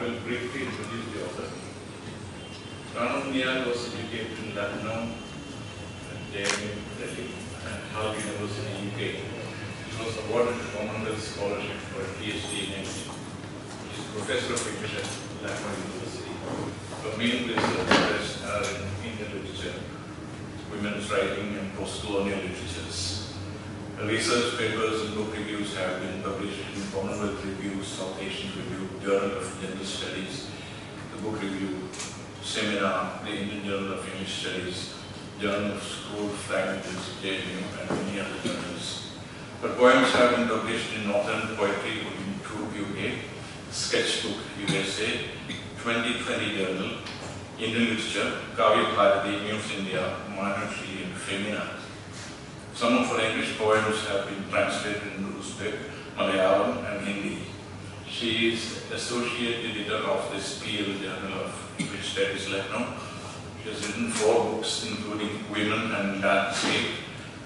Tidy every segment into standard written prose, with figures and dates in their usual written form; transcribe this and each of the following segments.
will briefly introduce the author. Uniyal was educated in Ranu and Delhi and Harvard University, UK. He was awarded the Commonwealth Scholarship for a PhD in English. He is Professor of English at Ranu University. Her main research are in Indian literature, women's writing, and post-colonial literatures. Her research papers and book reviews have been published in Commonwealth Review, South Asian Review, Journal of Gender Studies, the Book Review, Seminar, the Indian Journal of English Studies, Journal of School Fragments, JNU, and many other journals. Her poems have been published in Northern Poetry in True UK, Sketchbook USA, 2020 Journal, Indian Literature, Kavya Bharati, News India, Manashri, and Femina. Some of her English poems have been translated into Uzbek, Malayalam, and Hindi. She is Associate Editor of this PL Journal of English Studies, Lucknow. She has written 4 books, including Women and Landscape,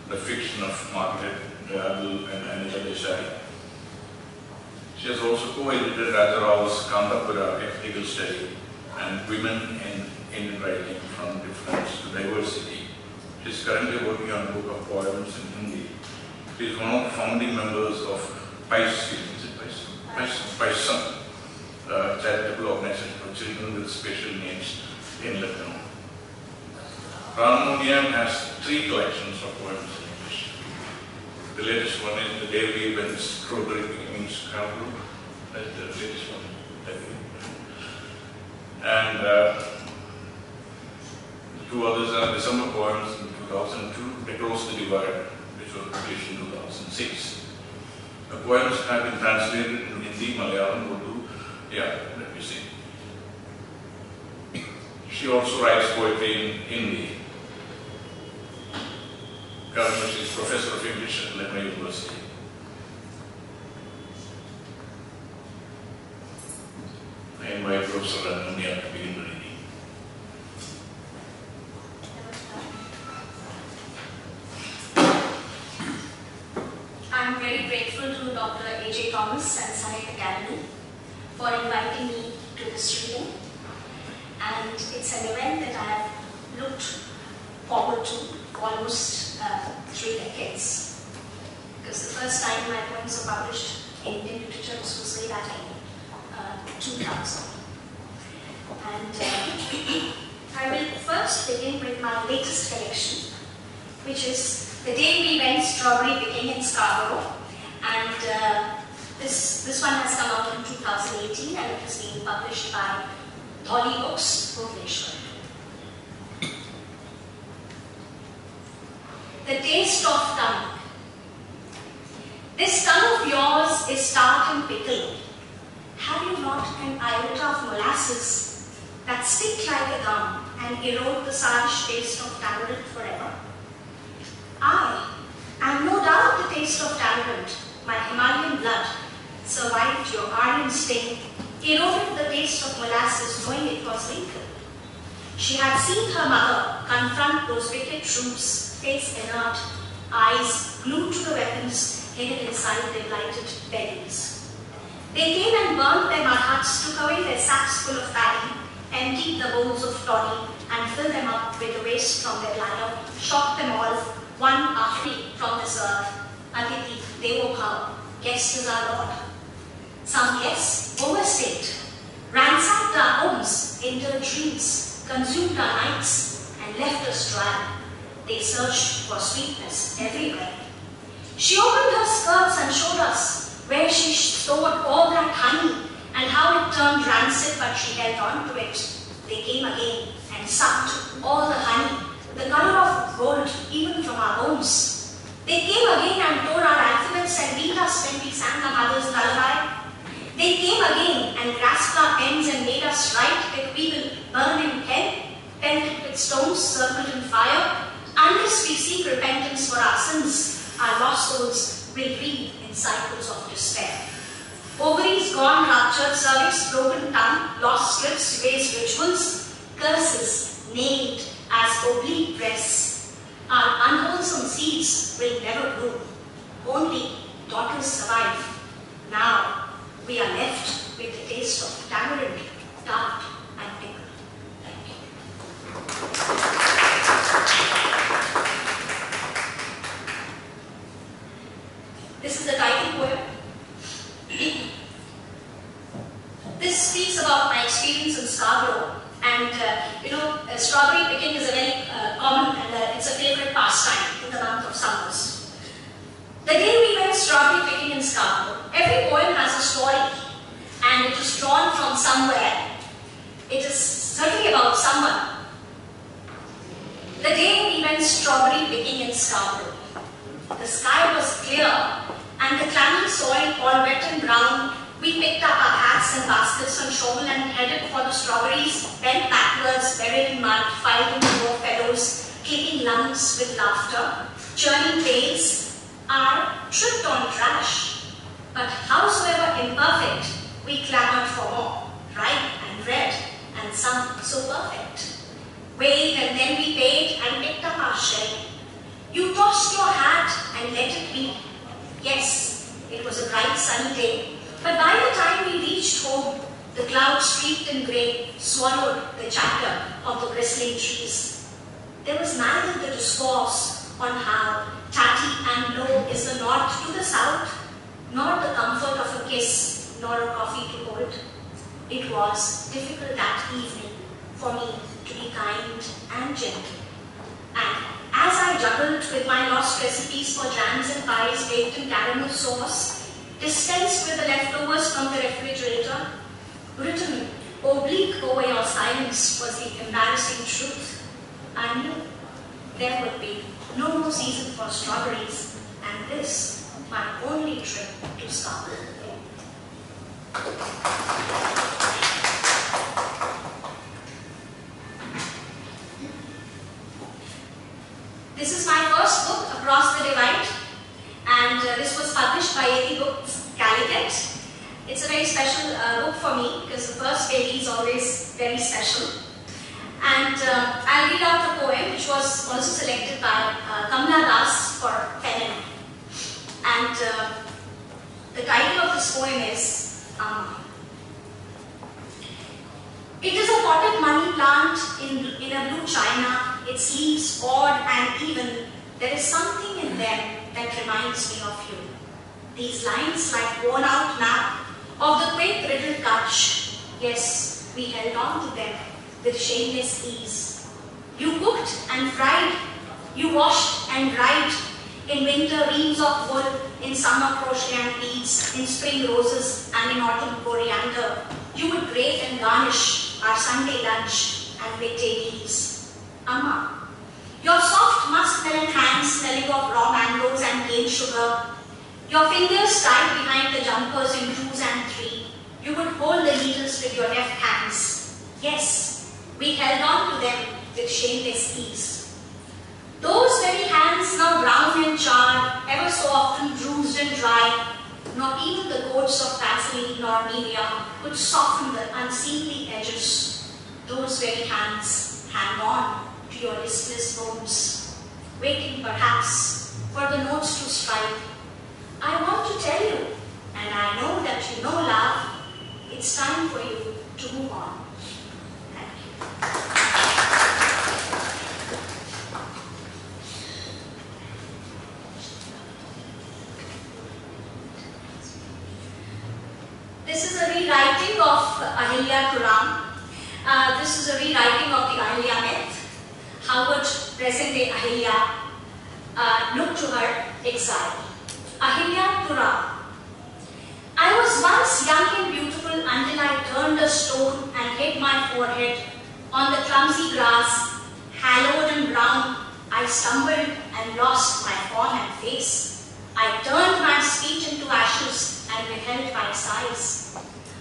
The Fiction of Margaret Atwood and Anita Desai. She has also co-edited Raja Rao's Kantapura Ethical Study and Women in Indian Writing from Difference to Diversity. She is currently working on a book of poems in Hindi. She is one of the founding members of PAISAN, charitable organization for children with special needs in Lucknow. Ranu has 3 collections of poems in English. The latest one is The Day We Went Chaudhuri in Chicago. That's the latest one. And the 2 others are December poems in 2002, Across the Divide, which was published in 2006. The poems have been translated into Hindi, Malayalam, Urdu. Yeah, let me see. She also writes poetry in Hindi. Currently, she is Professor of English at Lucknow University. I invite Professor Ranu to begin the reading. I am very grateful to Dr. A.J. Thomas and Sahitya Academy for inviting me to this reading. And it's an event that I have looked forward to for almost 3 decades. Because the first time my poems were published in Indian literature was way back in 2000. And I will first begin with my latest collection, which is The Day We Went Strawberry Picking in Scarborough. And this one has come out in 2018 and it is being published by Dolly Books, Ferozeshah. The taste of tongue. This tongue of yours is tart and pickled. Have you not an iota of molasses that stick like a gum and erode the sourish taste of tamarind forever? I am no doubt the taste of tamarind. My Himalayan blood survived your Aryan sting, eroded the taste of molasses knowing it was wrinkled. She had seen her mother confront those wicked troops, face inert, eyes glued to the weapons hidden inside their blighted bellies. They came and burned their mud huts, took away their sacks full of paddy, emptied the bowls of toddy, and filled them up with the waste from their bladder, shot them all, one after from this earth. Atithi Devo Bhava, guest is our Lord. Some guests overstayed, ransacked our homes, entered dreams, consumed our nights, and left us dry. They searched for sweetness everywhere. She opened her skirts and showed us where she stored all that honey and how it turned rancid, but she held on to it. They came again and sucked all the honey, the color of gold, even from our bones. They came again and tore our alphabets and beat us when we sang our mother's lullaby. They came again and grasped our pens and made us write that we will burn in hell, pelted with stones, circled in fire. Unless we seek repentance for our sins, our lost souls will read in cycles of despair. Ovaries gone, ruptured cervix, broken tongue, lost slips, erased rituals, curses nailed as oblique breasts. Our unwholesome seeds will never bloom. Only daughters survive. Now we are left with the taste of tamarind story, and it was drawn from somewhere. It is certainly about someone. The day we went strawberry picking in Scarborough, the sky was clear and the clammy soil all wet and brown. We picked up our hats and baskets and shovel and headed for the strawberries, bent backwards, buried in mud, filed into row fellows, clicking lungs with laughter, churning tails. I tripped on trash, but howsoever imperfect, we clamored for more, ripe and red, and some so perfect. Weighed and then we paid and picked up our share. You tossed your hat and let it be. Yes, it was a bright sunny day, but by the time we reached home, the clouds streaked in grey swallowed the chatter of the bristling trees. There was neither the discourse on how tatty and low is the north to the south, nor the comfort of a kiss, nor a coffee to hold. It was difficult that evening for me to be kind and gentle. And as I juggled with my lost recipes for jams and pies baked in caramel sauce, dispensed with the leftovers from the refrigerator, written oblique over your silence was the embarrassing truth. I knew there would be no more season for strawberries, and this my only trip to Scarborough. This is my first book, Across the Divide, and this was published by Yeti Books, Calicut. It's a very special book for me because the first page is always very special. And I'll read out a poem which was also selected by Kamla Das for Pen. And the title of this poem is It is a potted money plant in a blue china, its leaves odd and even. There is something in them that reminds me of you. These lines like worn out map of the quaint riddled Kutch. Yes, we held on to them with shameless ease. You cooked and fried, you washed and dried, in winter reams of wool, in summer crochet and beads, in spring roses and in autumn coriander. You would grate and garnish our Sunday lunch and midday meals. Amma, your soft muskmelon hands smelling of raw mangoes and cane sugar, your fingers tied behind the jumpers in 2s and 3, you would hold the needles with your deft hands. Yes, we held on to them with shameless ease. Those very hands, now brown and charred, ever so often bruised and dry, not even the coats of Vaseline nor Nivea could soften the unseemly edges. Those very hands hang on to your listless bones, waiting perhaps for the notes to strike. I want to tell you, and I know that you know, love, it's time for you to move on. Thank you. This is a rewriting of Ahilya Puran. This is a rewriting of the Ahilya myth. How would present-day Ahilya look to her exile? Ahilya Puran. I was once young and beautiful until I turned a stone and hit my forehead on the clumsy grass. Hallowed and brown, I stumbled and lost my form and face. I turned my speech into ashes and withheld my sighs.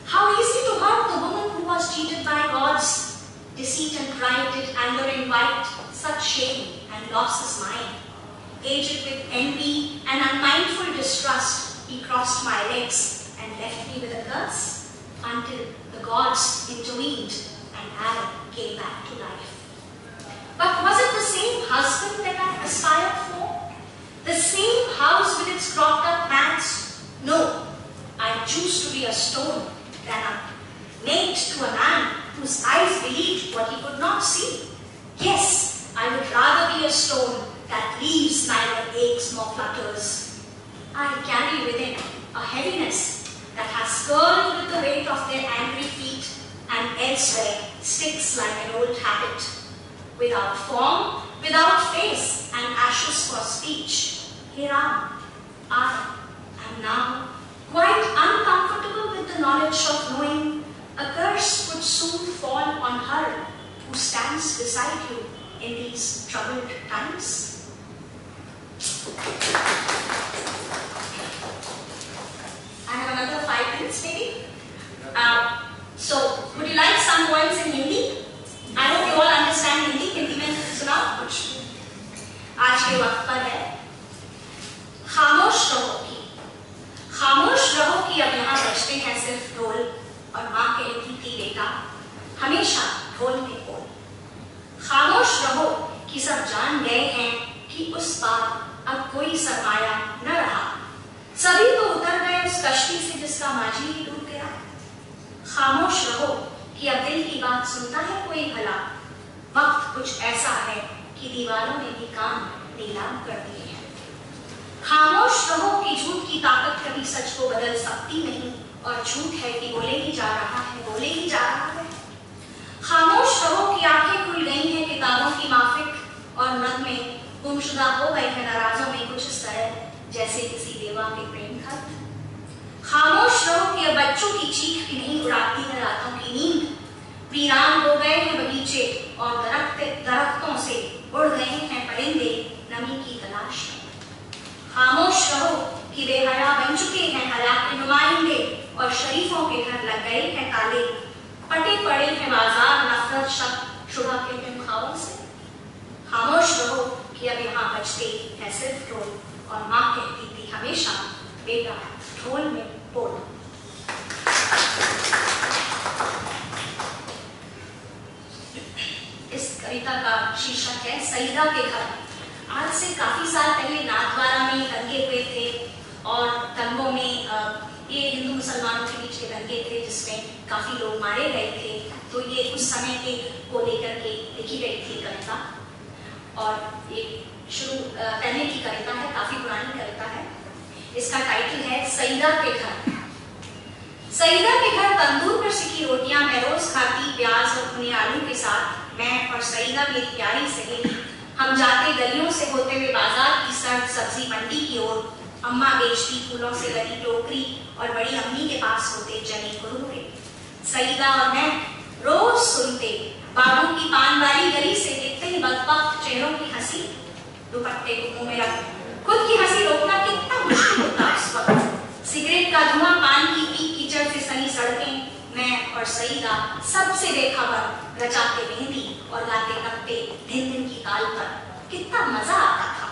How easy to hurt the woman who was cheated by gods. Deceit and pride did anger invite, such shame and loss is mine. Aged with envy and unmindful distrust, he crossed my legs and left me with a curse, until the gods intervened and Adam came back to life. But was it the same husband that I aspired for? The same house with its cropped up hands? No, I choose to be a stone than a mate to a man whose eyes believed what he could not see. Yes, I would rather be a stone that leaves neither aches nor flutters. I carry within a heaviness that has curled with the weight of their angry feet, and elsewhere sticks like an old habit. Without form, without face, and ashes for speech, here I am now quite uncomfortable with the knowledge of knowing a curse would soon fall on her who stands beside you in these troubled times? I have another 5 minutes maybe. So, would you like some poems in Hindi? I hope you all understand Hindi. Hindi में सुनाओ कुछ. आज के वक्त पर है खामोश रहो कि अब यहाँ बजते हैं सिर्फ ढोल और माँ कहती थी बेटा हमेशा ढोल में बोल. खामोश रहो कि सब जान गए हैं कि उस पार अब कोई सरमाया न रहा. सभी तो उतर गए उस कश्ती से जिसका माझी ही डूब गया. खामोश रहो कि अब दिल की बात सुनता है कोई भला. वक्त कुछ ऐसा है कि दीवारों ने भी कान नीलाम कर दिए हैं. खामोश रहो कि झूठ की ताकत कभी सच को बदल सकती नहीं और झूठ है कि बोले ही जा रहा है. खामोश रहो कि आंखें खुल गई हैं किताबों की माफिक और नगमे गुमशुदा हो गए हैं नाराजों में कुछ इस तरह जैसे किसी देवा के प्रेम खत. खामोश रहो कि अब बच्चों की चीख भी नहीं उड़ाती है रातों की नींद. वीरान हो गए हैं बगीचे और दरख्तों से उड़ गए हैं परिंदे नमी की तलाश में. खामोश रहो कि बेहया बन चुके हैं हया के नुमाइंदे और शरीफों के घर लग गए हैं ताले. पटे पड़े हैं बाजार नफरत शक शुभ के हिमखाओं से. खामोश रहो कि अब यहाँ बजते हैं सिर्फ ढोल और माँ कहती थी हमेशा बेटा ढोल में बोल. इस कविता का शीर्षक है सईदा के घर. आज से काफी साल पहले नाथद्वारा में दंगे हुए थे और दंगों में ये हिंदू मुसलमानों के बीच के दंगे थे जिसमें काफी लोग मारे गए थे. तो ये उस समय के को लेकर के लिखी गई थी कविता और ये पहले की कविता है, काफी पुरानी कविता है. इसका टाइटल है सईदा के घर. सईदा के घर तंदूर पर सिकी रोटियां मैं रोज खाती प्याज और भुने आलू के साथ. मैं और सईदा मेरी प्यारी सहेली हम जाते गलियों से होते हुए बाजार की सर्द सब्जी मंडी की ओर. अम्मा बेचती फूलों से लदी टोकरी और बड़ी अम्मी के पास होते जने कुरमुरे. सईदा और मैं रोज सुनते बाबू की पान वाली गली से दिखते ही बदबख्त चेहरों की हंसी. दुपट्टे को मुंह में रख खुद की हंसी रोकना कितना मुश्किल होता उस वक्त. सिगरेट का धुआं पान की पीक कीचड़ से सनी सड़कें. मैं और सईदा सबसे बेखबर रचाते मेहंदी और गाते कपते दिन दिन की ताल पर. कितना मजा आता था.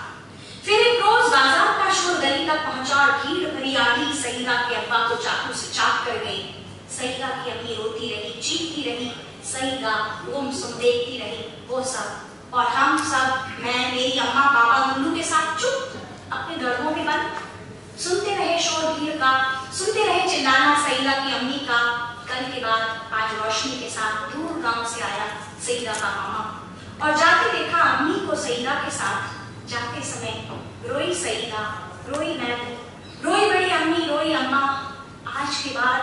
फिर एक रोज बाजार का शोर गली तक पहुंचा और भीड़ भरी आंधी सईदा के अब्बा को चाकू से चाक कर गई. सईदा की अम्मी रोती रही चीखती रही. सईदा गुमसुम देखती रही. वो सब और हम सब मैं मेरी अम्मा पापा गुल्लू के साथ चुप अपने दड़ों में बंद सुनते रहे शोर भीड़ का. सुनते रहे चिल्लाना सईदा की अम्मी का. कल के बाद आज रोशनी के साथ दूर गांव से आया सईदा का मामा और जाते देखा अम्मी को सईदा के साथ. जाते समय रोई सईदा रोई मैं रोई बड़ी अम्मी रोई अम्मा. आज के बाद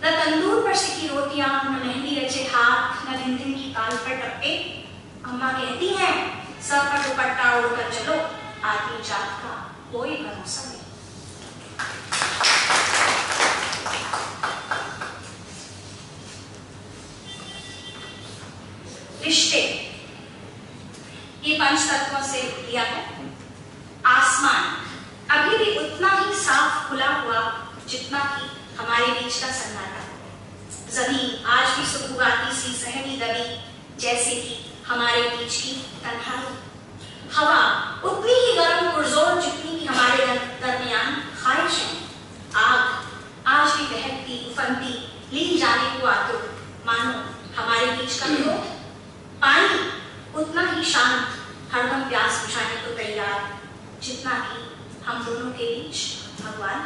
न तंदूर पर सिकी रोटियां न मेहंदी रचे हाथ न दिन दिन की ताल पर टप्पे. अम्मा कहती हैं सर पर दुपट्टा ओढ़कर चलो आदमी जात का कोई भरोसा नहीं. रिश्ते ये पंच तत्वों से लिया है. आसमान अभी भी उतना ही साफ खुला हुआ जितना कि हमारे बीच का सन्नाटा. जमीन आज भी सुखुगाती सी सहमी दबी जैसे कि हमारे बीच की तन्हाई. हवा उतनी ही गर्म पुरजोर जितनी कि हमारे दरमियान ख्वाहिश है. आग आज भी बहकती उफनती ली जाने को आतुर मानो हमारे बीच का क्रोध. पानी उतना ही शांत हरदम प्यास बुझाने को तैयार जितना कि हम दोनों के बीच भगवान.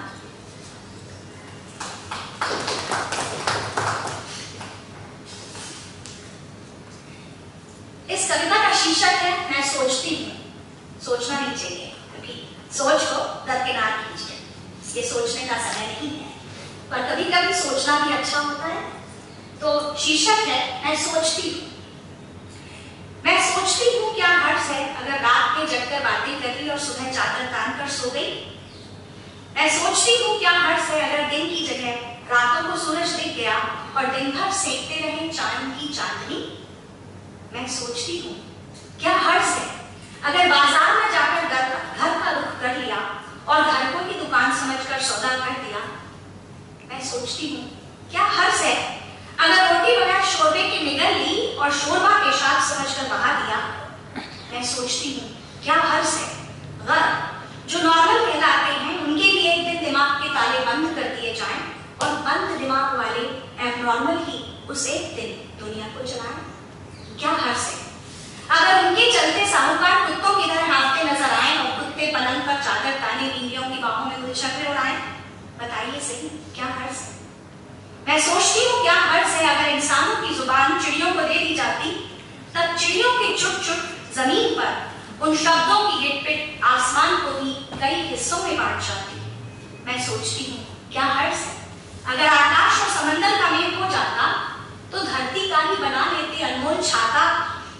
इस कविता का शीर्षक है मैं सोचती हूँ. सोचना नहीं चाहिए क्योंकि सोच को दरकिनार कीजिए. ये सोचने का समय नहीं है पर कभी कभी सोचना भी अच्छा होता है. तो शीर्षक है मैं सोचती हूँ. मैं सोचती हूँ क्या हर्ज है अगर रात के जगकर बातें कर ली और सुबह चादर तान कर सो गई. मैं सोचती हूँ क्या हर्ष है अगर दिन की जगह रातों को सूरज दिख गया और दिन भर सेकते रहे चांद की चांदनी। मैं सोचती हूँ क्या हर्ष है अगर बाजार में जाकर घर का रुख कर लिया और घर को ही दुकान समझकर सौदा कर दिया। मैं सोचती हूँ क्या हर्ष है अगर रोटी बगैर शोरबे की निगल ली और शोरबा पेशाब समझकर बहा दिया। मैं सोचती हूँ क्या हर्ष है अगर जो नॉर्मल कहलाते हैं उनके लिए एक दिन दिमाग के ताले बंद कर दिए जाएं और बंद दिमाग वाले एबनॉर्मल ही उस एक दिन दुनिया को चलाएं। क्या हर्ष है अगर उनके चलते साहूकार कुत्तों की तरह नाचते नजर आए और कुत्ते पलंग पर चादर ताने बीवियों की बाहों में गुलछकरे उड़ाएं। बताइए सही क्या हर्ष है। मैं सोचती हूँ क्या हर्ष है अगर इंसानों की जुबान चिड़ियों को दे दी जाती तब चिड़ियों के चुट चुट जमीन पर उन शब्दों की हिटपिट आसमान को भी कई हिस्सों में बांट जाती। मैं सोचती हूँ क्या हर्ष है अगर आकाश और समंदर का मेल हो जाता तो धरती का ही बना लेते अनमोल छाता।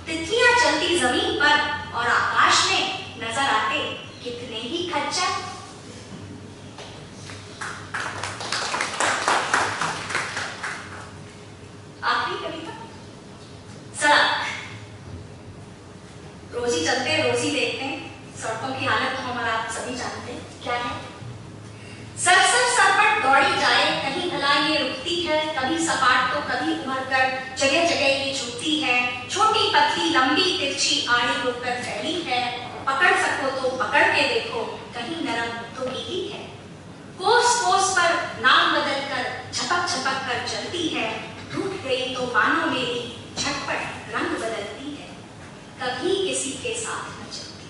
तितलियां चलती जमीन पर और आकाश में नजर आते कितने ही खच्चर। आखिरी कविता सड़क। रोजी चलते रोजी देखते हैं, सड़कों की हालत तो हमारा आप सभी जानते हैं क्या है। सरपट दौड़ी जाए कहीं भला ये रुकती है, कभी सपाट तो कभी उमड़ कर जगह जगह ये झुकती है। छोटी पतली लंबी तिरछी आड़ी होकर फैली है, पकड़ सको तो पकड़ के देखो कहीं नरम तो गीली है। कोस कोस पर नाम बदल कर झपक झपक कर चलती है, टूट गई तो मानो मेरी झटपट रंग बदलती है। कभी किसी के साथ न चलती,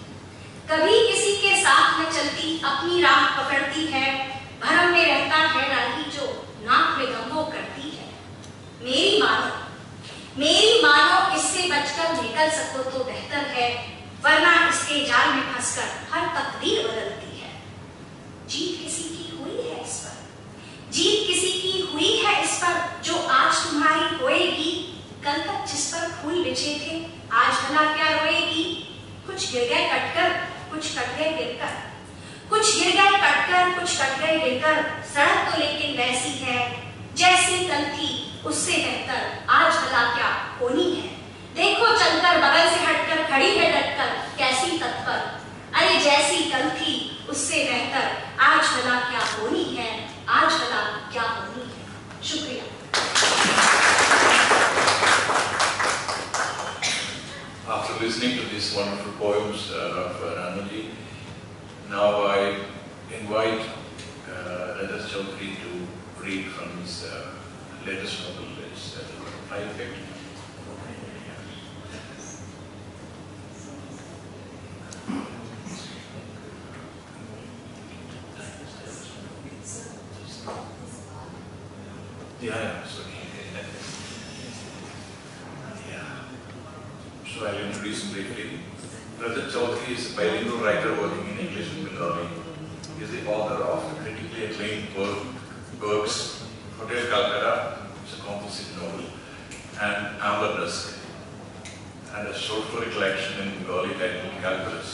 कभी किसी के साथ न चलती, अपनी राह पकड़ती है। भरम में रहता है राही जो नाक में गंगो करती है। मेरी मानो इससे बचकर निकल सको तो बेहतर है, वरना इसके जाल में फंसकर हर तकदीर बदलती है। जीत किसी की हुई है इस पर, जीत किसी की हुई है इस पर, जो आज तुम्हारी होएगी। कल तक जिस पर फूल बिछे थे आज भला क्या रोएगी। कुछ गिर गए कटकर, कुछ कट गए गिरकर, कुछ गिर गए कटकर, कुछ कट गए गिरकर। सड़क तो लेकिन वैसी है जैसी कल थी, उससे बेहतर आज भला क्या होनी है। देखो चलकर बगल से हटकर खड़ी है डटकर, कैसी तत्पर। अरे जैसी कल थी उससे बेहतर आज भला क्या होनी है, आज भला क्या होनी है। शुक्रिया। After listening to these wonderful poems of Ranu, now I invite Rajat Chaudhuri to read from his latest novel, it's High Effect. Yeah, sorry. So I'll introduce him briefly. Rajat Chaudhuri is a bilingual writer working in English and Bengali. He is the author of the critically acclaimed works Hotel Calcutta, which is a composite novel, and Amber Dusk, and a short story collection in Bengali titled Calculus.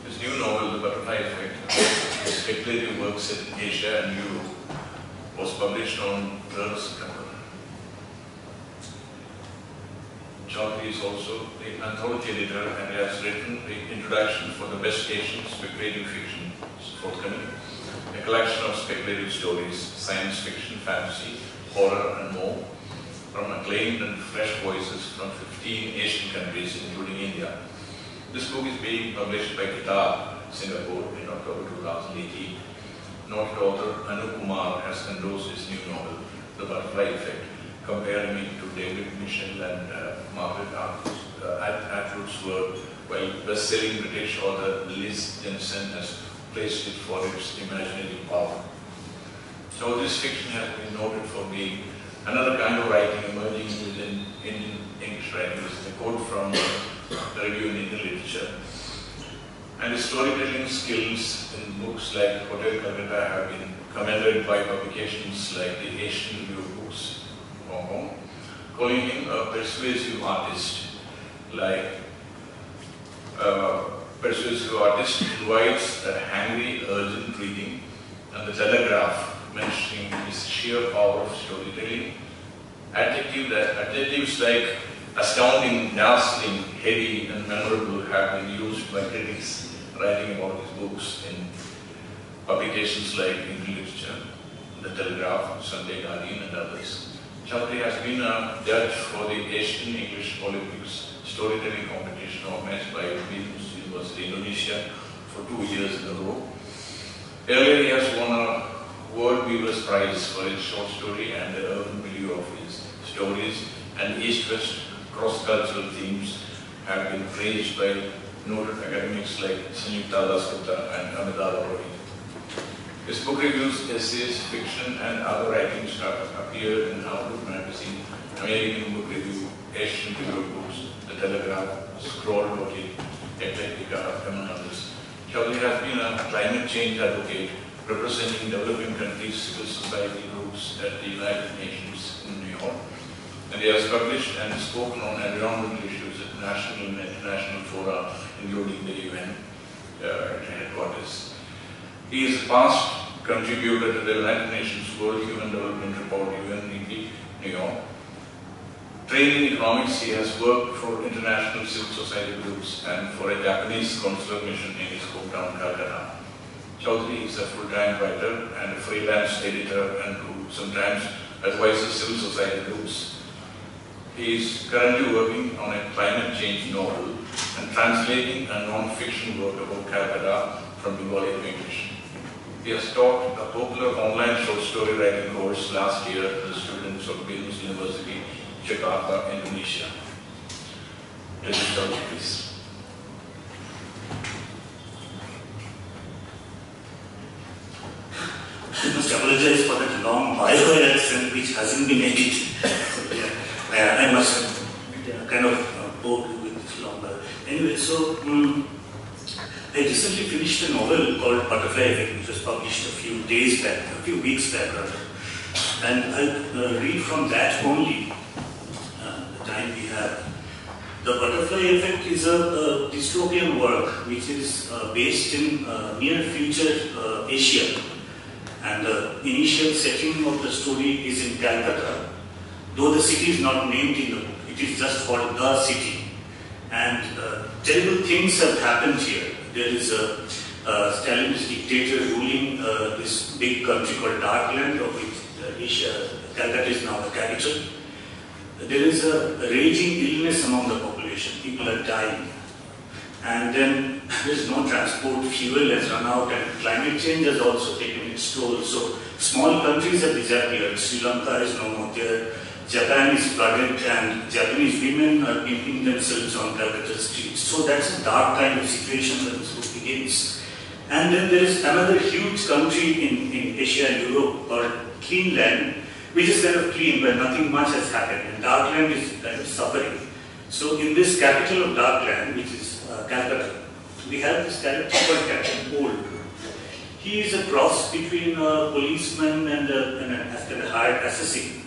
His new novel, The Butterfly Effect, his speculative works in Asia and Europe, was published on 3rd September. Chaudhuri is also an anthology editor and has written the introduction for the Best Asian Speculative Fiction, forthcoming, a collection of speculative stories, science fiction, fantasy, horror and more, from acclaimed and fresh voices from 15 Asian countries including India. This book is being published by Kitab, Singapore in October 2018. Noted author Anu Kumar has endorsed his new novel, The Butterfly Effect, comparing it to David Mitchell and Margaret Atwood's work, while best-selling British author Liz Jensen has praised it for its imaginative power. Chaudhuri's fiction has been noted for being another kind of writing emerging within Indian English writing. This is a quote from the Review in Indian Literature. And his storytelling skills in books like Hotel Calcutta have been commended by publications like the Asian Review of Books, Hong Kong, calling him a persuasive artist. Persuasive artist invites a hangry, urgent reading and the Telegraph, mentioning his sheer power of storytelling. Adjectives like astounding, dazzling, heady, and memorable have been used by critics writing about his books in publications like Indian Literature, The Telegraph, Sunday Guardian, and others. Chaudhuri has been a judge for the Asian English Olympics storytelling competition organized by University Indonesia for 2 years in a row. Earlier, he has won a World Weavers Prize for his short story and the urban milieu of his stories, and East-West cross-cultural themes have been praised by noted academics like Sahitya and Uniyal. His book reviews, essays, fiction, and other writings have appeared in Outlook magazine, American Book Review, Asian Review of Books, The Telegraph, Scroll Roti, Eclectica, among others. Chaudhuri has been a climate change advocate representing developing countries' civil society groups at the United Nations in New York, and he has published and spoken on environmental issues at national and international fora, including the UN headquarters. He is a past contributor to the United Nations World Human Development Report, UNDP, New York. Trained in economics, he has worked for international civil society groups and for a Japanese consular mission in his hometown, Calcutta. Chaudhuri is a full-time writer and a freelance editor, and who sometimes advises civil society groups. He is currently working on a climate change novel and translating a non-fiction work about Calcutta from Bengali to English. He has taught a popular online short story writing course last year to the students of Business University, Jakarta, Indonesia. Please. I must apologize for that long bio accent which hasn't been edited. I must have kind of bored you with this long bio. Anyway, so I recently finished a novel called Butterfly Effect, which was published a few weeks back rather. And I'll read from that only, the time we have. The Butterfly Effect is a dystopian work which is based in near future Asia. And the initial setting of the story is in Calcutta, though the city is not named in the book. It is just called the city. And terrible things have happened here. There is a Stalinist dictator ruling this big country called Darkland, of which Calcutta is now the capital. There is a raging illness among the population. People are dying. And then there is no transport, fuel has run out, and climate change has also taken its toll. So small countries have disappeared. Sri Lanka is no more there. Japan is flooded, and Japanese women are pimping themselves on Calcutta streets. So that's a dark kind of situation when this book begins. And then there is another huge country in Asia and Europe called Clean Land, which is kind of clean, but nothing much has happened. And Darkland is kind of suffering. So in this capital of Darkland, which is Calcutta, we have this character called Captain Bold. He is a cross between a policeman and an hired assassin.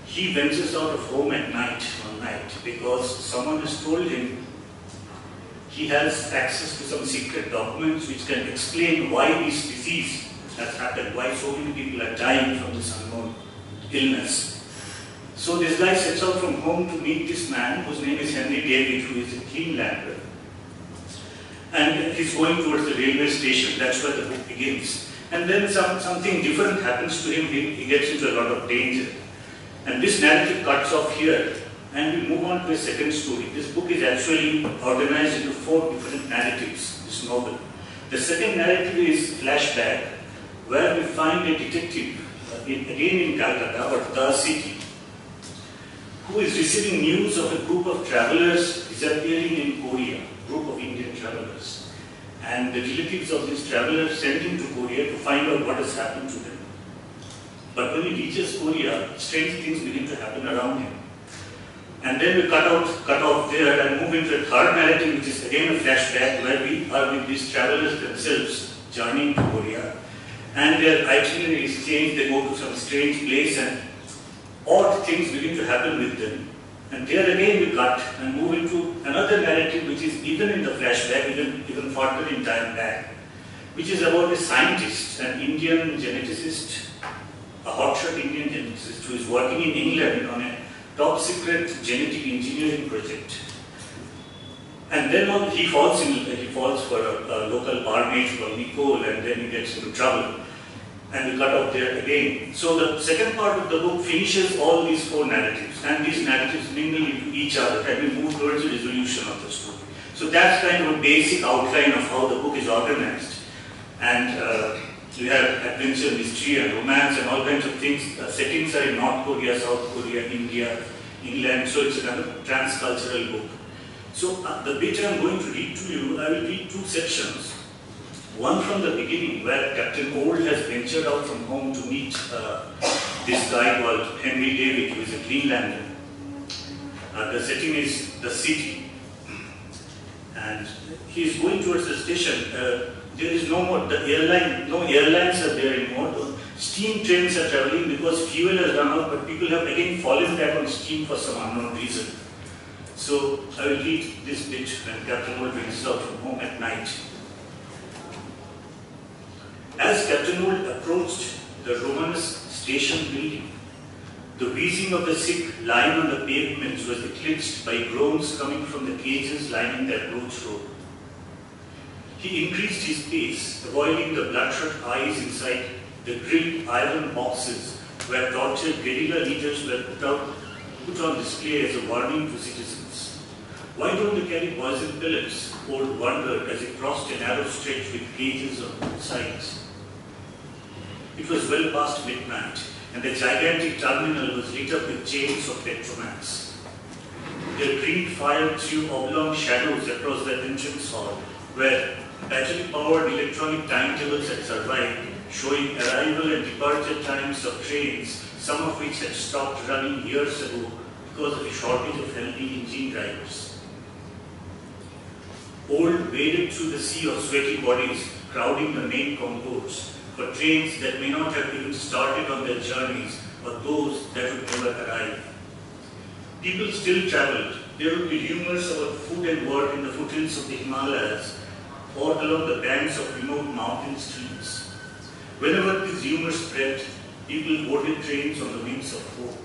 He ventures out of home at night, one night, because someone has told him he has access to some secret documents which can explain why this disease has happened, why so many people are dying from this unknown illness. So this guy sets out from home to meet this man, whose name is Henry David, who is a Cleanlander. And he's going towards the railway station. That's where the book begins. And then something different happens to him. He gets into a lot of danger. And this narrative cuts off here, and we move on to a second story. This book is actually organized into 4 different narratives, this novel. The second narrative is flashback, where we find a detective, again in Calcutta, but the city, who is receiving news of a group of travelers disappearing in Korea, group of Indian travelers. And the relatives of these travelers send him to Korea to find out what has happened to them. But when he reaches Korea, strange things begin to happen around him. And then we cut off there and move into a third narrative, which is again a flashback, where we are with these travelers themselves journeying to Korea. And their itinerary is changed, they go to some strange place and odd things begin to happen with them. And there again we cut and move into another narrative which is even in the flashback, even further in time back. which is about a scientist, an Indian geneticist, a hotshot Indian geneticist who is working in England on a top secret genetic engineering project. And then he falls for a local barmaid called Nicole, and then he gets into trouble. And we cut off there again. So the second part of the book finishes all these four narratives, and these narratives mingle into each other, and we move towards the resolution of the story. So that's kind of a basic outline of how the book is organized. And we have adventure, mystery, and romance, and all kinds of things. The settings are in North Korea, South Korea, India, England, so it's a kind of transcultural book. So the bit I'm going to read to you, I will read two sections. One from the beginning, where Captain Old has ventured out from home to meet this guy called Henry David, who is a Greenlander. The setting is the city. And he is going towards the station. There is no more, no airlines are there anymore. Steam trains are traveling because fuel has run out, but people have again fallen back on steam for some unknown reason. So I will read this bit when Captain Old ventures out from home at night. As Captain Old approached the Romanes station building, the wheezing of the sick lying on the pavements was eclipsed by groans coming from the cages lining the approach road. He increased his pace, avoiding the bloodshot eyes inside the grilled iron boxes where tortured guerrilla leaders were put on display as a warning to citizens. Why don't they carry poison pellets? Old wondered as he crossed a narrow stretch with cages on both sides. It was well past midnight, and the gigantic terminal was lit up with chains of petromats. Their green fire threw oblong shadows across the entrance hall, where battery-powered electronic timetables had survived, showing arrival and departure times of trains, some of which had stopped running years ago because of a shortage of healthy engine drivers. Old waded through the sea of sweaty bodies crowding the main concourse for trains that may not have even started on their journeys, or those that would never arrive. People still travelled. There would be rumours about food and work in the foothills of the Himalayas, or along the banks of remote mountain streams. Whenever these rumours spread, people boarded trains on the wings of hope.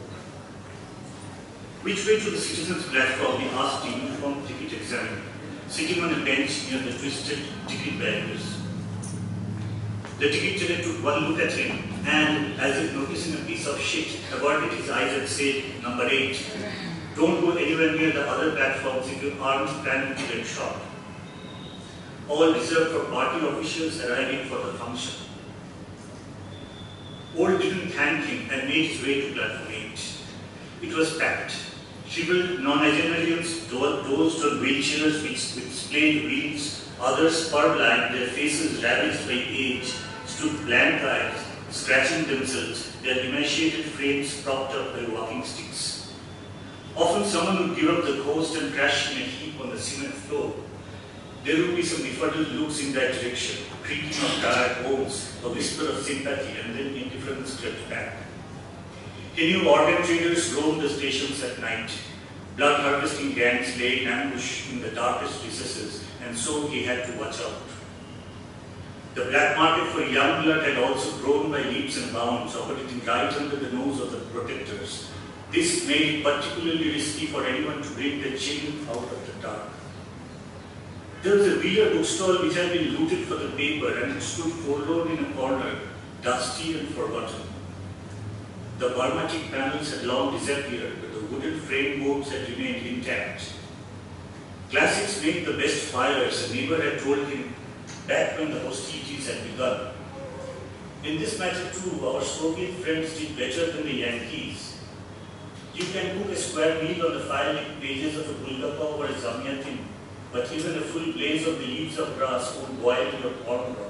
Which way to the citizens' platform? He asked the uniformed ticket examiner, sitting on a bench near the twisted ticket barriers. The ticket teller took one look at him and, as if noticing a piece of shit, averted his eyes and said, "Number 8, don't go anywhere near the other platforms if your arms planning to get shot." All reserved for party officials arriving for the function. Old didn't thank him and made his way to platform 8. It was packed. Shriveled nonagenarians dozed on wheelchairs with splayed wheels, others purblind, their faces ravaged by age, stood blank-eyed, scratching themselves, their emaciated frames propped up by walking sticks. Often someone would give up the ghost and crash in a heap on the cement floor. There would be some befuddled looks in that direction, creaking of tired bones, a whisper of sympathy, and then indifference crept back. He knew organ traders roamed the stations at night. Blood-harvesting gangs lay in ambush in the darkest recesses, and so he had to watch out. The black market for young blood had also grown by leaps and bounds, operating right under the nose of the protectors. This made it particularly risky for anyone to bring their children out of the dark. There was a Wheeler bookstall which had been looted for the paper, and it stood forlorn in a corner, dusty and forgotten. The Burmatic panels had long disappeared, but the wooden frame boards had remained intact. Classics make the best fires, a neighbor had told him back when the hostilities had begun. In this matter too, our Soviet friends did better than the Yankees. You can cook a square meal on the fire-lit pages of a Bulgakov or a Zamyatin, but even a full blaze of the leaves of grass won't boil your corn broth.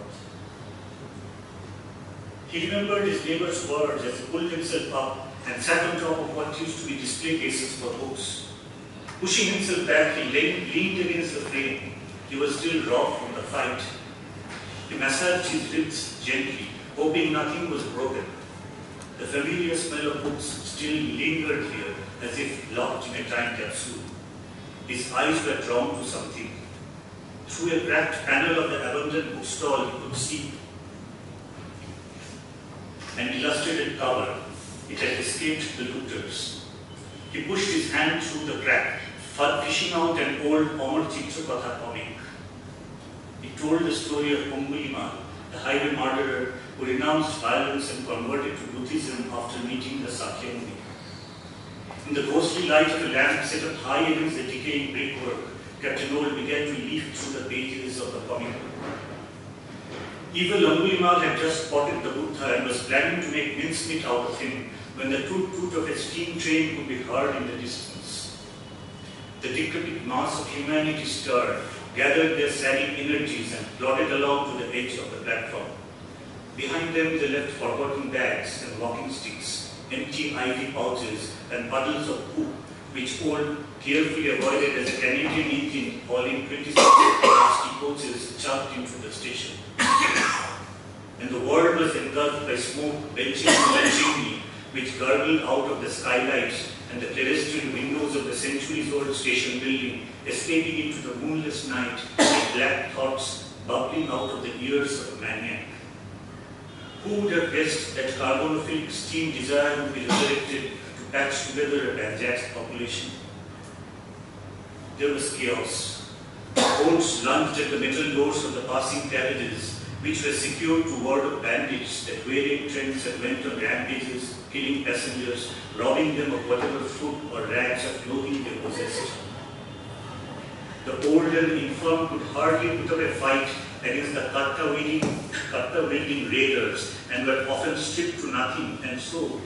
He remembered his neighbor's words as he pulled himself up and sat on top of what used to be display cases for books. Pushing himself back, he leaned against the frame. He was still raw from the fight. He massaged his ribs gently, hoping nothing was broken. The familiar smell of books still lingered here, as if locked in a time capsule. His eyes were drawn to something. Through a cracked panel of the abundant London bookstall he could see an illustrated cover. It had escaped the looters. He pushed his hand through the crack, fishing out an old Amar Chitrakatha comic. He told the story of Uniyal, the highway murderer who renounced violence and converted to Buddhism after meeting the Sahitya. In the ghostly light of a lamp set up high against the decaying brickwork, Captain Old began to leaf through the pages of the comic. Evil Uniyal had just spotted the Buddha and was planning to make mincemeat out of him when the toot-toot of a steam train could be heard in the distance. The decrepit mass of humanity stirred, gathered their sagging energies and plodded along to the edge of the platform. Behind them they left forgotten bags and walking sticks, empty ivy pouches and puddles of poop, which Old carefully avoided as a Canadian engine hauling 26 rusty coaches chucked into the station. And the world was engulfed by smoke belching from the chimney, which gurgled out of the skylights and the terrestrial windows of the centuries-old station building, escaping into the moonless night like black thoughts bubbling out of the ears of a maniac. Who would have guessed that carbonophilic steam desire would be resurrected to patch together a Banjak's population? There was chaos. Bolts lunged at the metal doors of the passing carriages, which were secured to ward off bandits that waylaid trains and went on rampages, killing passengers, robbing them of whatever food or rags of clothing they possessed. The old and infirm could hardly put up a fight against the katta-wielding raiders and were often stripped to nothing, and so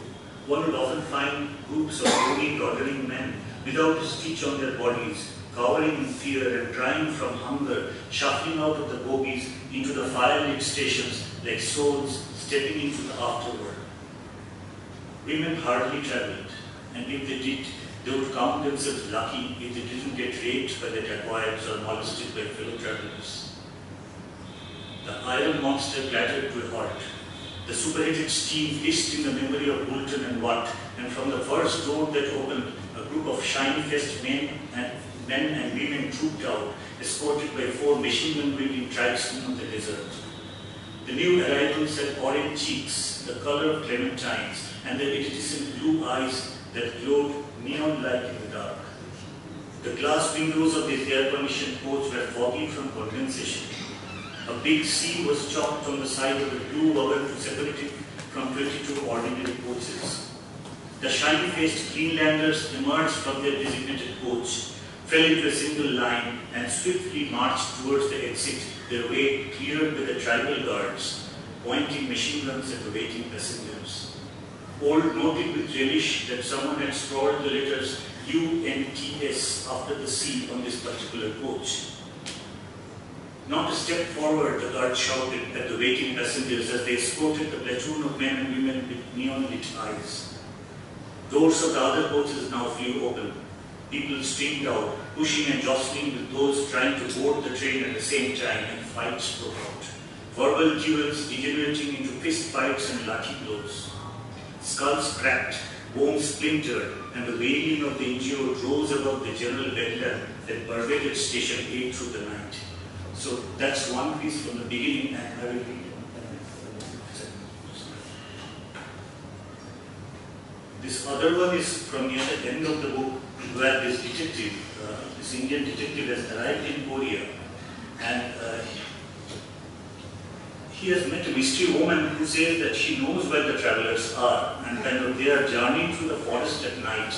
one would often find groups of bony, tottering men without a stitch on their bodies, cowering in fear and crying from hunger, shuffling out of the bogies into the fire-lit stations like souls stepping into the afterworld. Women hardly travelled, and if they did, they would count themselves lucky if they didn't get raped by the dacoits or molested by fellow travellers. The iron monster clattered to a halt. The superheated steam hissed in the memory of Boulton and Watt, and from the first door that opened, a group of shiny-faced men and women trooped out, escorted by 4 machine-gun-wielding tribesmen of the desert. The new arrivals had orange cheeks, the color of clementines, and their iridescent blue eyes that glowed neon-like in the dark. The glass windows of this air-conditioned coach were foggy from condensation. A big C was chopped on the side of the blue oven to separate it from 22 ordinary coaches. The shiny-faced Greenlanders emerged from their designated coach, fell into a single line, and swiftly marched towards the exit, their way cleared by the tribal guards, pointing machine guns at the waiting passengers. Old noted with relish that someone had scrawled the letters UNTS after the C on this particular coach. Not a step forward, the guard shouted at the waiting passengers as they escorted the platoon of men and women with neon-lit eyes. Doors of the other coaches now flew open. People streamed out, pushing and jostling with those trying to board the train at the same time, and fights broke out. Verbal duels degenerating into fist fights and lathi blows. Skulls cracked, bones splintered, and the wailing of the injured rose above the general bedlam that pervaded Station 8 through the night. So that's one piece from the beginning, and I will read it. This other one is from near the end of the book, where this detective, this Indian detective, has arrived in Korea, and he has met a mystery woman who says that she knows where the travelers are, and kind of they are journeying through the forest at night.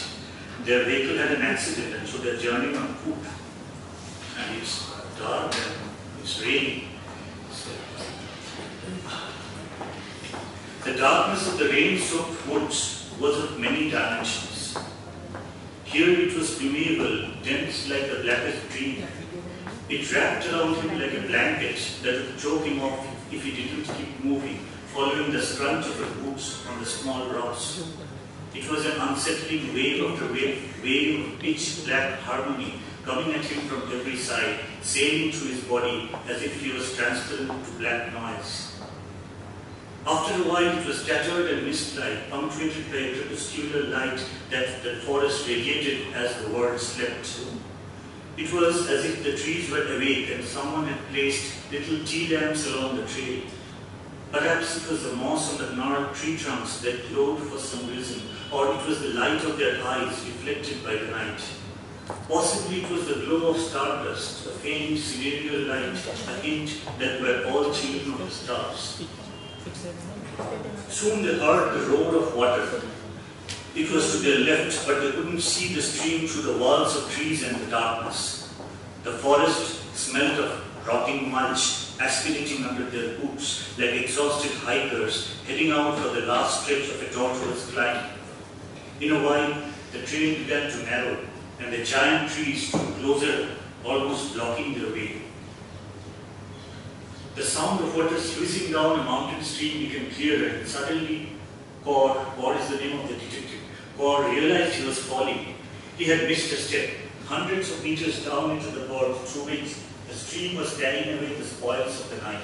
Their vehicle had an accident, and so they are journeying on foot, and it's dark and it's raining. So, the darkness of the rain-soaked woods was of many dimensions. Here it was primeval, dense like the blackest dream. It wrapped around him like a blanket that would choke him off if he didn't keep moving, following the scrunch of the boots on the small rocks. It was an unsettling wave after wave of pitch black harmony coming at him from every side, sailing through his body as if he was transparent to black noise. After a while it was tattered and mist-like, punctuated by a crepuscular light that the forest radiated as the world slept. It was as if the trees were awake and someone had placed little tea lamps along the trail. Perhaps it was the moss on the gnarled tree trunks that glowed for some reason, or it was the light of their eyes reflected by the night. Possibly it was the glow of stardust, a faint sidereal light, a hint that we're all children of the stars. Soon they heard the roar of water. It was to their left, but they couldn't see the stream through the walls of trees and the darkness. The forest smelled of rotting mulch, aspirating under their boots like exhausted hikers heading out for the last stretch of a tortuous climb. In a while, the trail began to narrow, and the giant trees drew closer, almost blocking their way. The sound of water sluicing down a mountain stream became clearer, and suddenly Kaur is the name of the detective, Kaur realized he was falling. He had missed a step. Hundreds of meters down into the gorge through which the stream was carrying away the spoils of the night.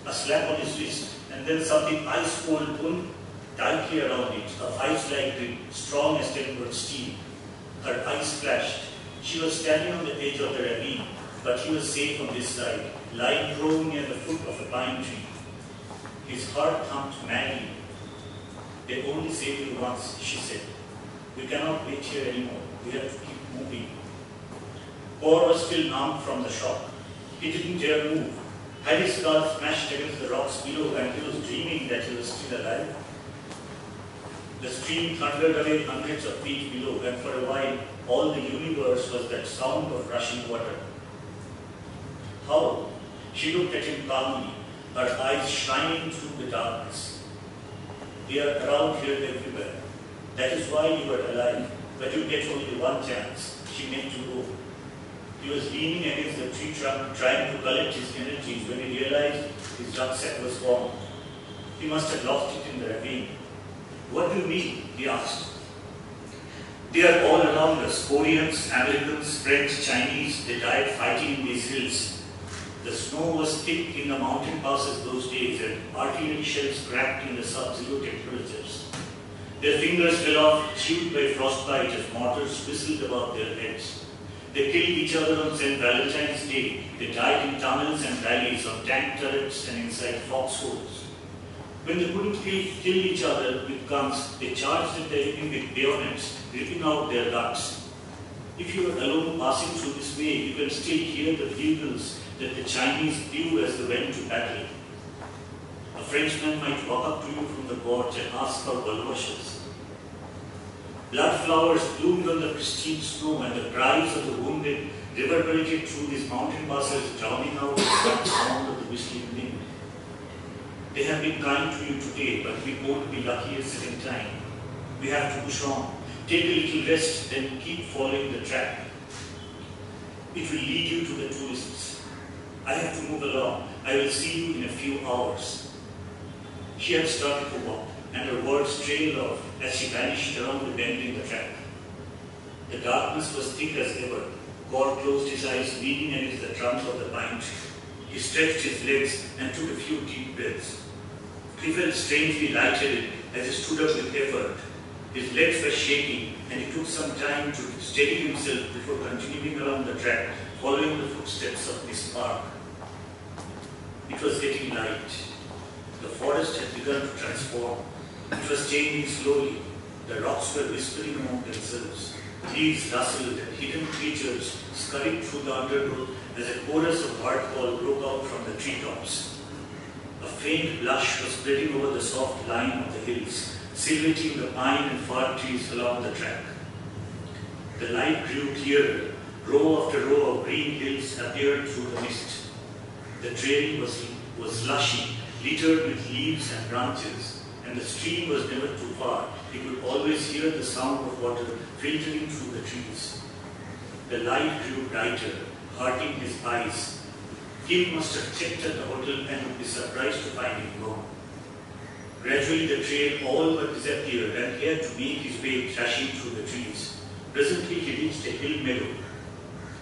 A slap on his wrist, and then something ice-cold pulled tightly around it, a vice-like grip, strong as tempered steel. Her eyes flashed. She was standing on the edge of the ravine, but he was safe on this side, lying prone near the foot of a pine tree. His heart thumped madly. "They only saved you once," she said. "We cannot wait here anymore. We have to keep moving." Kaur was still numbed from the shock. He didn't dare move. Had his skull smashed against the rocks below and he was dreaming that he was still alive? The stream thundered away hundreds of feet below, and for a while all the universe was that sound of rushing water. How? She looked at him calmly, her eyes shining through the darkness. "They are around here everywhere. That is why you are alive, but you get only one chance." She meant to go. He was leaning against the tree trunk, trying to collect his energies when he realized his rucksack was gone. He must have lost it in the ravine. "What do you mean?" he asked. "They are all around us, Koreans, Americans, French, Chinese. They died fighting in these hills. The snow was thick in the mountain passes those days, and artillery shells cracked in the sub-zero temperatures. Their fingers fell off, chewed by frostbite as mortars whistled above their heads. They killed each other on St. Valentine's Day. They died in tunnels and valleys, on tank turrets and inside foxholes. When they couldn't kill each other with guns, they charged at the enemy with bayonets, ripping out their guts. If you are alone passing through this way, you can still hear the bugles that the Chinese blew as they went to battle. A Frenchman might walk up to you from the gorge and ask for bulrushes. Blood flowers bloomed on the pristine snow, and the cries of the wounded reverberated through these mountain passes, drowning out the sound of the whistling wind. They have been kind to you today, but we won't be lucky a second time. We have to push on. Take a little rest, then keep following the track. It will lead you to the tourists. I have to move along. I will see you in a few hours." She had started to walk, and her words trailed off as she vanished around the bend in the track. The darkness was thick as ever. Kaur closed his eyes, leaning against the trunk of the pine tree. He stretched his legs and took a few deep breaths. He felt strangely lightheaded as he stood up with effort. His legs were shaking, and he took some time to steady himself before continuing along the track, following the footsteps of Miss Park. It was getting light. The forest had begun to transform. It was changing slowly. The rocks were whispering among themselves. Leaves rustled, and hidden creatures scurried through the undergrowth as a chorus of bird call broke out from the treetops. A faint blush was spreading over the soft line of the hills, silhouetting the pine and fir trees along the track. The light grew clearer. Row after row of green hills appeared through the mist. The trail was lushy, littered with leaves and branches, and the stream was never too far. He could always hear the sound of water filtering through the trees. The light grew brighter, hurting his eyes. Kim must have checked at the hotel and would be surprised to find him gone. Gradually the trail all but disappeared, and he had to make his way thrashing through the trees. Presently he reached a hill meadow,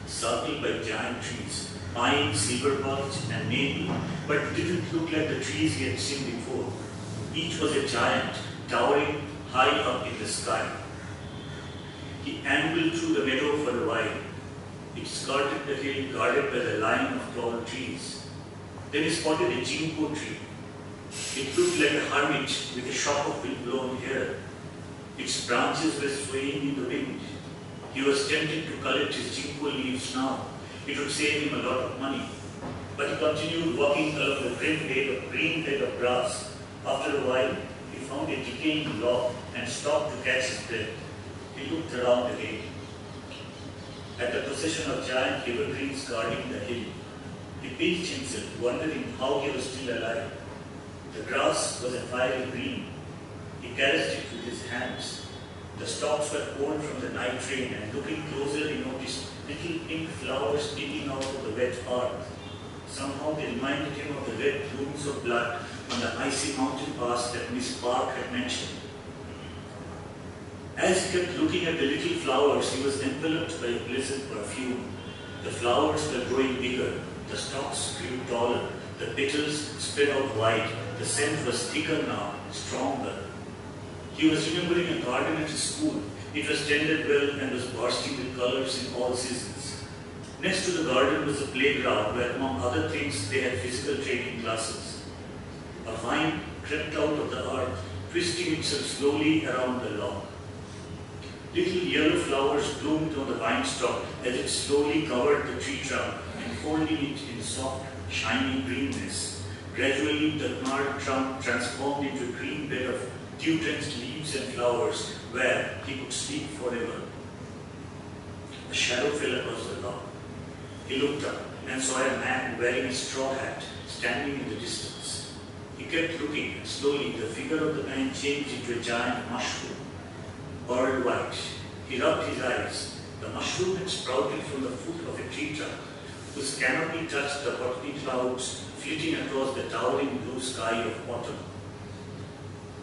circled by giant trees, pine, silver birch, and maple, but it didn't look like the trees he had seen before. Each was a giant, towering high up in the sky. He ambled through the meadow for a while. It skirted the hill guarded by the line of tall trees. Then he spotted a ginkgo tree. It looked like a hermit with a shock of wind-blown hair. Its branches were swaying in the wind. He was tempted to collect his ginkgo leaves now. It would save him a lot of money. But he continued walking along the green bed of grass. After a while, he found a decaying log and stopped to catch his breath. He looked around again. At the procession of giant evergreens guarding the hill, he pinched himself, wondering how he was still alive. The grass was a fiery green. He caressed it with his hands. The stalks were cold from the night rain, and looking closer, he noticed little pink flowers peeping out of the wet earth. Somehow they reminded him of the red plumes of blood on the icy mountain pass that Miss Park had mentioned. As he kept looking at the little flowers, he was enveloped by a pleasant perfume. The flowers were growing bigger, the stalks grew taller, the petals spread out wide, the scent was thicker now, stronger. He was remembering a garden at his school. It was tended well and was bursting with colors in all seasons. Next to the garden was a playground where, among other things, they had physical training classes. A vine crept out of the earth, twisting itself slowly around the log. Little yellow flowers bloomed on the vine stalk as it slowly covered the tree trunk, enfolding it in soft, shiny greenness. Gradually, the gnarled trunk transformed into a green bed of dew-drenched leaves and flowers where he could sleep forever. A shadow fell across the lawn. He looked up and saw a man wearing a straw hat standing in the distance. He kept looking, and slowly the figure of the man changed into a giant mushroom, pearl white. He rubbed his eyes. The mushroom had sprouted from the foot of a tree trunk, whose canopy touched the botany clouds flitting across the towering blue sky of autumn.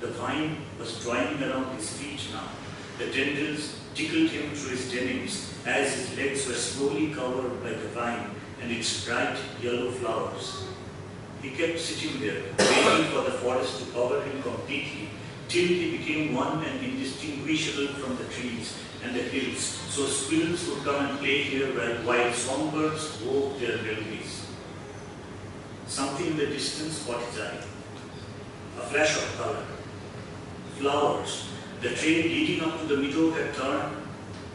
The vine was twining around his feet now. The tendrils tickled him through his denims as his legs were slowly covered by the vine and its bright yellow flowers. He kept sitting there, waiting for the forest to cover him completely, till he became one and indistinguishable from the trees and the hills, so squirrels would come and play here while songbirds wove their melodies. Something in the distance caught his eye. A flash of color. Flowers. The train leading up to the meadow had turned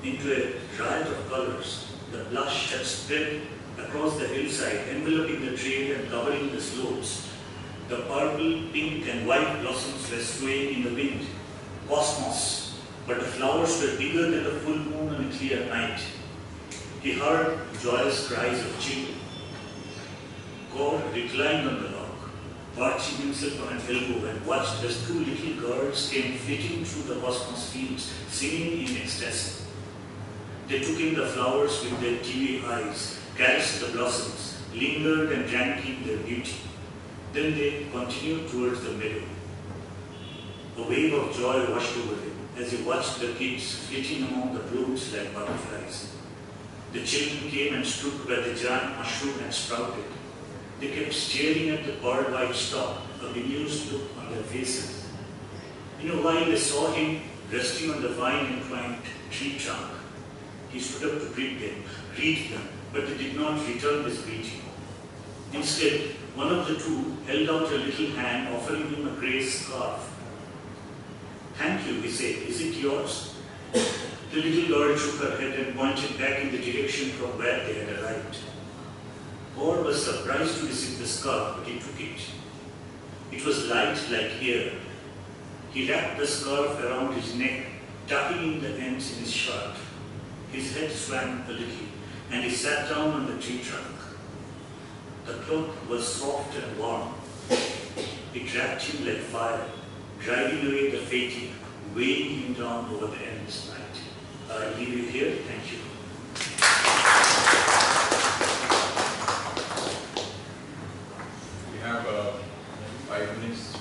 into a riot of colors. The blush had spread across the hillside, enveloping the trail and covering the slopes. The purple, pink and white blossoms were swaying in the wind. Cosmos. But the flowers were bigger than the full moon on a clear night. He heard joyous cries of children. God reclined on the log, perching himself on an elbow, and watched as two little girls came flitting through the cosmos fields, singing in ecstasy. They took in the flowers with their dewy eyes, caressed the blossoms, lingered and drank in their beauty. Then they continued towards the meadow. A wave of joy washed over him as he watched the kids flitting among the blooms like butterflies. The children came and stood where the giant mushroom had sprouted. They kept staring at the pearl-white stalk, a bemused look on their faces. In a while they saw him resting on the vine-entwined tree trunk. He stood up to greet them, but they did not return his greeting. Instead, one of the two held out a little hand, offering him a grey scarf. "Thank you," he said. "Is it yours?" The little girl shook her head and pointed back in the direction from where they had arrived. Gaur was surprised to receive the scarf, but he took it. It was light like air. He wrapped the scarf around his neck, tucking in the ends in his shirt. His head swam a little, and he sat down on the tree trunk. The cloth was soft and warm. It wrapped him like fire, driving away the fatigue, weighing him down over the endless night. I'll leave you here. Thank you. We have 5 minutes to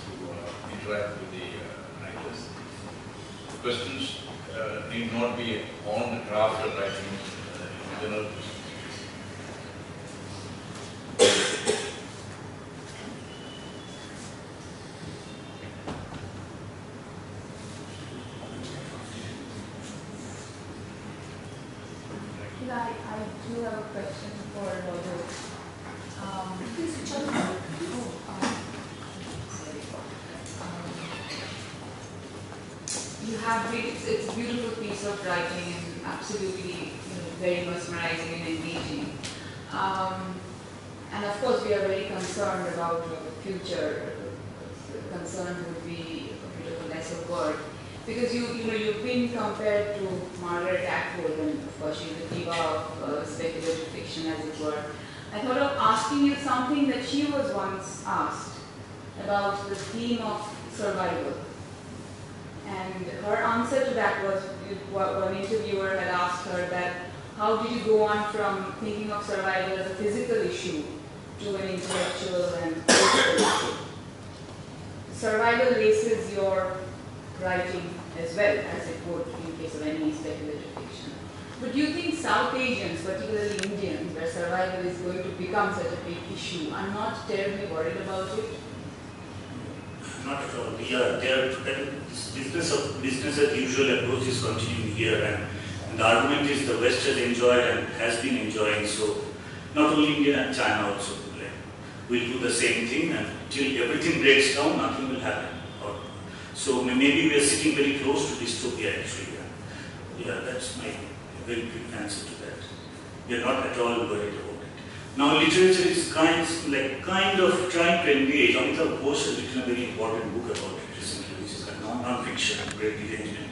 interact with the writers. The questions need not be on the draft of writing in general. I do have a question for Rajat. You have it's a beautiful piece of writing and absolutely very mesmerizing and engaging. And of course, we are very concerned about the future. Concerned would be a bit of a lesser word, because you've been compared to Margaret Atwood, and of course she's the diva of speculative fiction, as it were. I thought of asking you something that she was once asked about the theme of survival. And her answer to that was, one interviewer had asked her that, how did you go on from thinking of survival as a physical issue to an intellectual and political issue? Survival laces your writing as well as it would in case of any speculative fiction. But do you think South Asians, particularly Indians, where survival is going to become such a big issue, are not terribly worried about it? Not at all. Yeah, this business as usual approach is continuing here, and the argument is the West has enjoyed and has been enjoying. So not only India and China also will do the same thing, and till everything breaks down, nothing will happen. So maybe we are sitting very close to dystopia actually. Yeah, that's my very quick answer to that. We are not at all worried about it. Now literature is kind of trying to engage. Amitabh Ghosh has written a very important book about it recently, which is non-fiction, great engagement,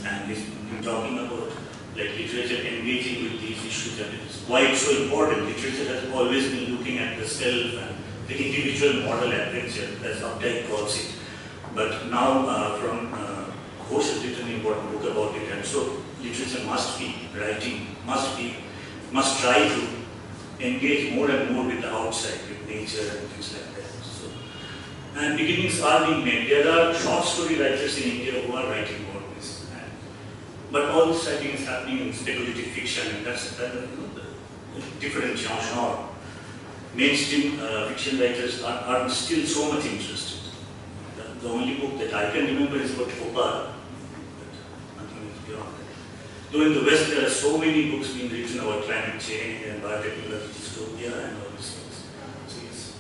and he's been talking about literature engaging with these issues, and it's why it's so important. Literature has always been looking at the self and the individual model adventure, as Updike calls it. But now, Ghosh has written an important book about it, and so literature must be writing, must try to engage more and more with the outside, with nature and things like that. So, and beginnings are being made. There are short story writers in India who are writing about this, but all this writing is happening in speculative fiction, and that's kind of the different genre. Mainstream fiction writers are still so much interested. The only book that I can remember is about Opal, but nothing is beyond that. Though in the West there are so many books being written about climate change and biotechnology, dystopia and all these things. So yes.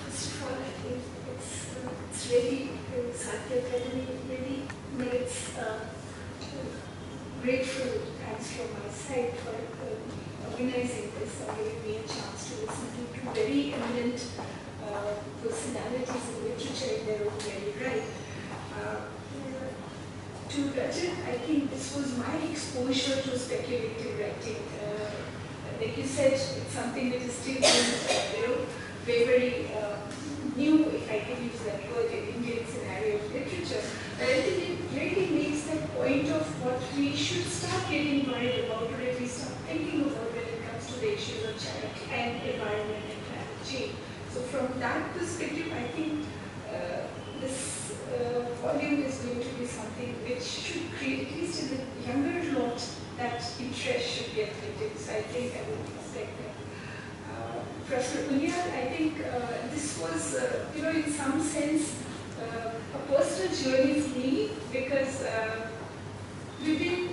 First of all, I think it's really, Sahitya Akademi really merits grateful thanks from my side for organizing this and giving me a chance to listen to two very eminent personalities in literature in their own very right. To Rajat, I think this was my exposure to speculative writing. Like you said, it's something that is still very, very new, if I can use that word, in Indian scenario of literature. But I think it really makes that point of what we should start getting worried about, or at least start thinking about when it comes to the issues of charity and environment and climate change. So from that perspective, I think this volume is going to be something which should create, at least in the younger lot, that interest should get created. So I think I would expect that. Professor Uniyal, I think this was, in some sense, a personal journey for me, because we've been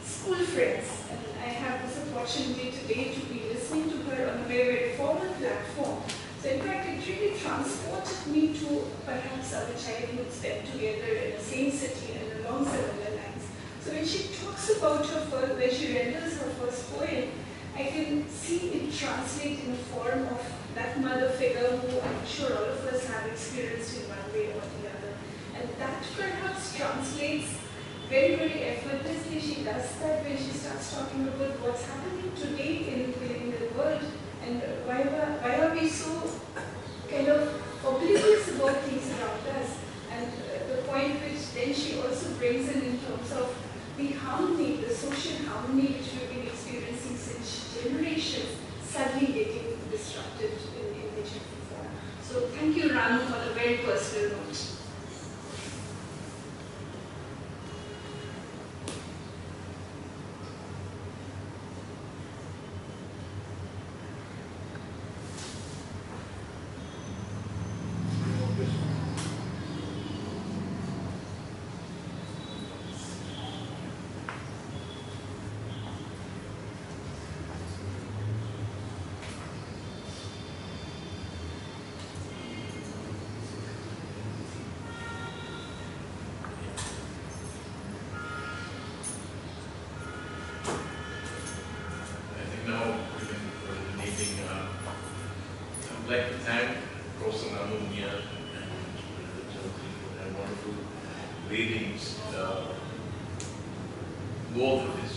school friends, and I have this opportunity today to be listening to her on a very, very formal platform. So in fact, it really transported me to perhaps our childhood spent together in the same city and along similar lines. So when she talks about her first, when she renders her first poem, I can see it translate in the form of that mother figure who I'm sure all of us have experienced in one way or the other. And that perhaps translates very, very effortlessly. She does that when she starts talking about what's happening today in the world, and why are we so kind of oblivious about things around us. And the point which then she also brings in terms of the harmony, the social harmony which we've been experiencing since generations, suddenly getting disrupted in digital form. So thank you, Ranu, for the very personal note. both of his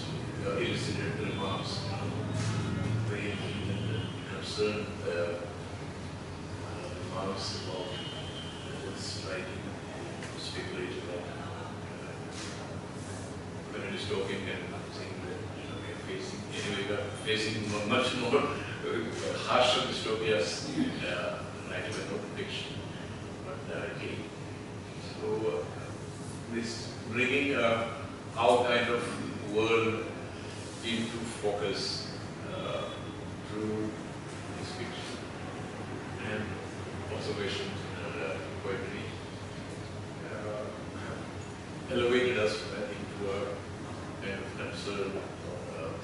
elicited remarks, very concerned remarks about this writing, speculative when it is talking and saying that we are facing, anyway, we are facing much more harsher dystopias, writing by not fiction, but directly. So this bringing our kind of world into focus through this fiction and observation and poetry elevated us into a kind of concern of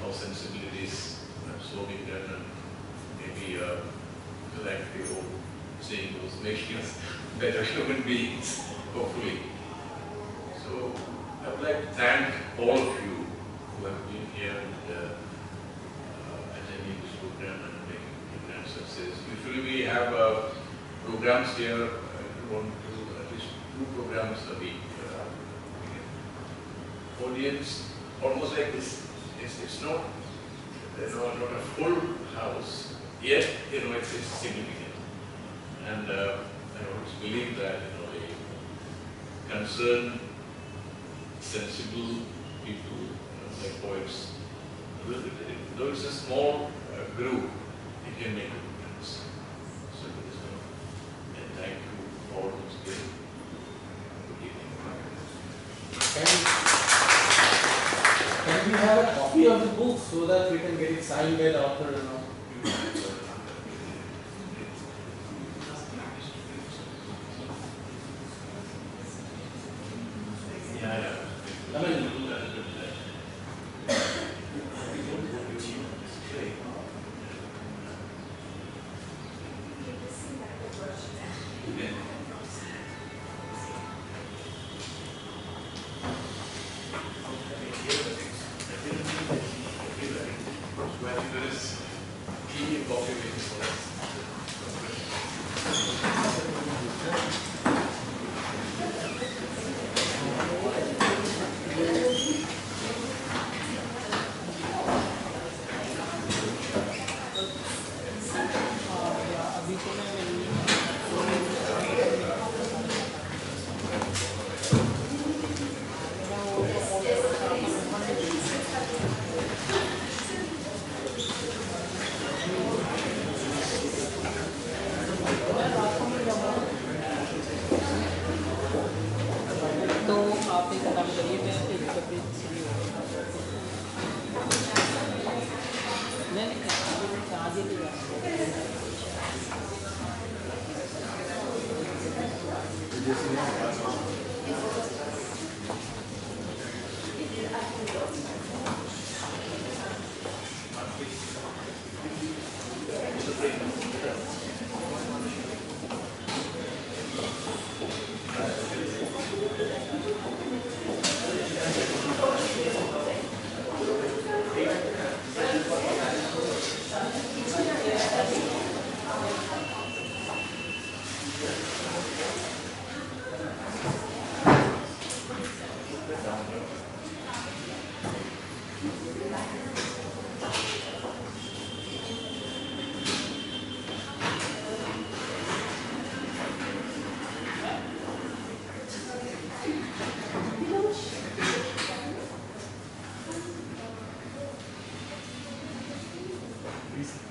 our sensibilities, absorbing them, and maybe like we hope seeing those making us better human beings, hopefully. So I would like to thank all of you who have been here and attending this program and making the program success. Usually we have programs here, we want to do at least 2 programs a week. Audience, almost like this, it's not, not a full house, yet it's significant. And I always believe that a concerned, sensible people, like poets, though it's a small group, it can make a difference. So and thank you all once again. Good evening. Can we have a copy of the book so that we can get it signed by the author? Please.